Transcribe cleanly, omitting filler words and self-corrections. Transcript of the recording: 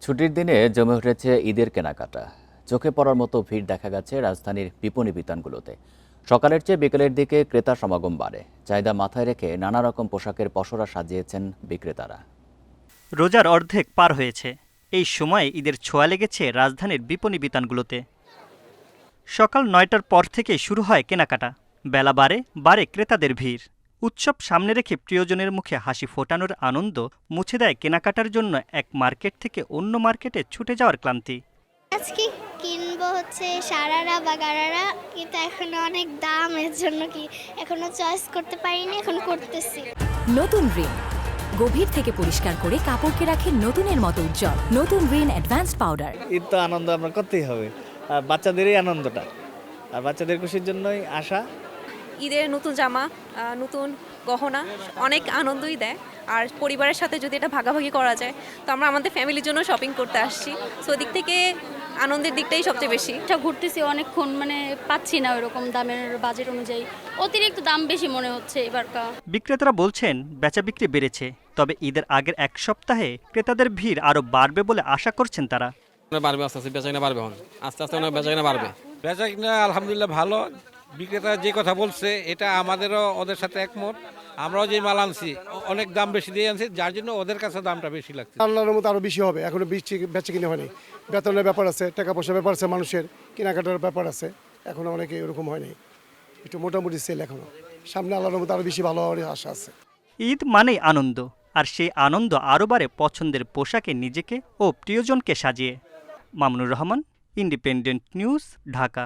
ছুটির দিনে জমে উঠেছে ঈদের কেনাকাটা। চোখে পড়ার মতো ভিড় দেখা গেছে রাজধানীর বিপণী বিতানগুলোতে। সকালের চেয়ে বিকেলের দিকে ক্রেতা সমাগম বাড়ে। চাহিদা মাথায় রেখে নানা রকম পোশাকের পসরা সাজিয়েছেন বিক্রেতারা। রোজার অর্ধেক পার হয়েছে। এই সময়ে ঈদের ছোঁয়া লেগেছে রাজধানীর বিপণী বিতানগুলোতে। সকাল ৯টার পর থেকে শুরু হয় কেনাকাটা। বেলা বাড়ে বাড়ে ক্রেতাদের ভিড়। উৎসব সামনে রেখে প্রিয়জনের মুখে হাসি ফোটানোর আনন্দ মুছে দেয় কেনাকাটার জন্য এক মার্কেট থেকে অন্য মার্কেটে ছুটে যাওয়ার ক্লান্তি। আজকে কিনবো হচ্ছে সারারা বা গারারা, কিন্তু এখন অনেক দাম, এর জন্য কি এখনো চয়েস করতে পারিনি, এখন করতেছি। নতুন রিন গভীর থেকে পরিষ্কার করে কাপড়কে রাখে নতুনের মতো উজ্জ্বল। নতুন রিন অ্যাডভান্সড পাউডার। ঈদ তো আনন্দ আমরা করতেই হবে, আর বাচ্চাদেরই আনন্দটা, আর বাচ্চাদের খুশির জন্যই আসা। ঈদের নতুন জামা, নতুন গহনা অনেক আনন্দই দেয়। আর পরিবারের সাথে যদি এটা ভাগাভাগি করা যায়, তো আমরা আমাদের ফ্যামিলির জন্য শপিং করতে আসছি, সো দিক থেকে আনন্দের দিকটাই সবচেয়ে বেশি। ঘুরতেছি অনেকক্ষণ, পাচ্ছি না ওইরকম দামের বাজেট অনুযায়ী, অতিরিক্ত দাম বেশি মনে হচ্ছে এবারকার। বিক্রেতারা বলছেন বেচা বিক্রি বেড়েছে, তবে ঈদের আগের এক সপ্তাহে ক্রেতাদের ভিড় আরও বাড়বে বলে আশা করছেন তারা। বাড়বে, আস্তে আস্তে বেচাকেনা বাড়বে, আস্তে আস্তে বেচাকেনা বাড়বে। বেচাকেনা আলহামদুলিল্লাহ ভালো। বিক্রেতা যে কথা বলছে এটা আমাদেরও ওদের সাথে একমত। আমরাও যে মাল আনছি অনেক দাম বেশি দিয়ে আনছি, যার জন্য ওদের কাছে দামটা বেশি লাগছে। আল্লাহর মতো আরো বেশি হবে, এখনো বেচে কিনে হয়নি। বেতনের ব্যাপার আছে, টাকা পয়সার ব্যাপার আছে, মানুষের কেনাকাটার ব্যাপার আছে, এখনো অনেকে এরকম হয়নি। একটু মোটামুটি সেল এখনো, সামনে আল্লাহর মতো আরো বেশি ভালো হওয়ার আশা আছে। ঈদ মানেই আনন্দ, আর সেই আনন্দ আরও বাড়ে পছন্দের পোশাকে নিজেকে ও প্রিয়জনকে সাজিয়ে। Mamunur Rahman, independent news, Dhaka.